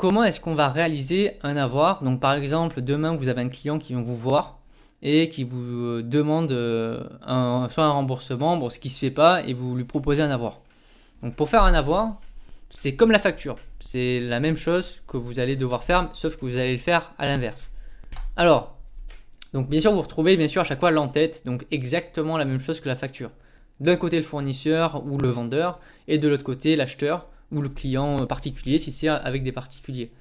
comment est-ce qu'on va réaliser un avoir? Donc par exemple, demain vous avez un client qui vient vous voir et qui vous demande soit un remboursement, bon, ce qui se fait pas, et vous lui proposez un avoir. Donc pour faire un avoir, c'est comme la facture. C'est la même chose que vous allez devoir faire, sauf que vous allez le faire à l'inverse. Alors, donc bien sûr vous retrouvez bien sûr à chaque fois l'en-tête, donc exactement la même chose que la facture. D'un côté le fournisseur ou le vendeur, et de l'autre côté l'acheteur ou le client particulier si c'est avec des particuliers.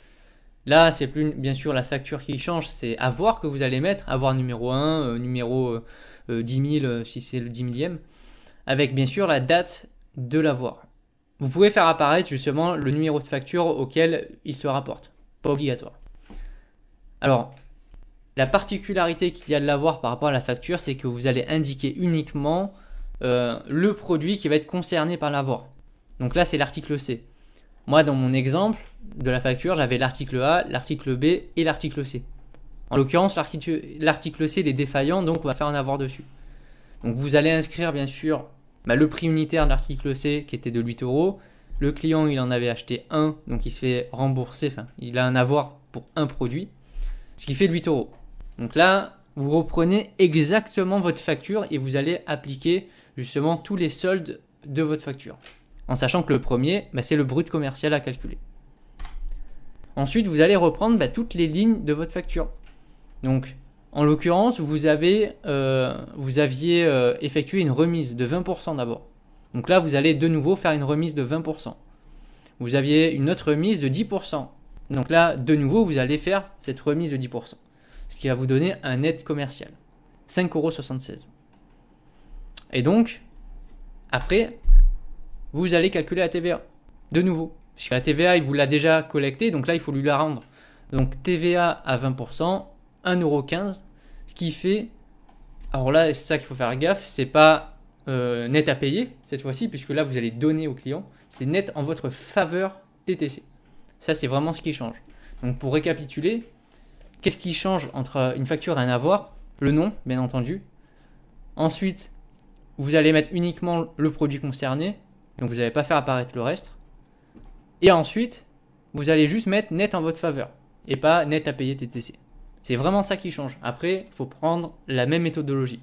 Là, c'est plus bien sûr la facture qui change, c'est avoir que vous allez mettre, avoir numéro 1, numéro 10 000 si c'est le 10 millième, avec bien sûr la date de l'avoir. Vous pouvez faire apparaître justement le numéro de facture auquel il se rapporte, pas obligatoire. Alors, la particularité qu'il y a de l'avoir par rapport à la facture, c'est que vous allez indiquer uniquement le produit qui va être concerné par l'avoir. Donc là, c'est l'article C. Moi, dans mon exemple de la facture, j'avais l'article A, l'article B et l'article C. En l'occurrence, l'article C il est défaillant, donc on va faire un avoir dessus. Donc vous allez inscrire bien sûr le prix unitaire de l'article C qui était de 8 euros. Le client, il en avait acheté un, donc il se fait rembourser, enfin, il a un avoir pour un produit, ce qui fait 8 euros. Donc là, vous reprenez exactement votre facture et vous allez appliquer justement tous les soldes de votre facture. En sachant que le premier, c'est le brut commercial à calculer. Ensuite, vous allez reprendre toutes les lignes de votre facture. Donc, en l'occurrence, vous aviez effectué une remise de 20% d'abord. Donc là, vous allez de nouveau faire une remise de 20%. Vous aviez une autre remise de 10%. Donc là, de nouveau, vous allez faire cette remise de 10%. Ce qui va vous donner un net commercial. 5,76 €. Et donc, après, vous allez calculer la TVA. De nouveau. Puisque la TVA, il vous l'a déjà collectée, donc là, il faut lui la rendre. Donc TVA à 20%, 1,15 €. Ce qui fait, alors là, c'est ça qu'il faut faire gaffe, c'est pas net à payer cette fois-ci, puisque là, vous allez donner au client. C'est net en votre faveur TTC. Ça, c'est vraiment ce qui change. Donc pour récapituler, qu'est-ce qui change entre une facture et un avoir? Le nom, bien entendu. Ensuite, vous allez mettre uniquement le produit concerné, donc vous n'allez pas faire apparaître le reste. Et ensuite, vous allez juste mettre net en votre faveur, et pas net à payer TTC. C'est vraiment ça qui change. Après, il faut prendre la même méthodologie.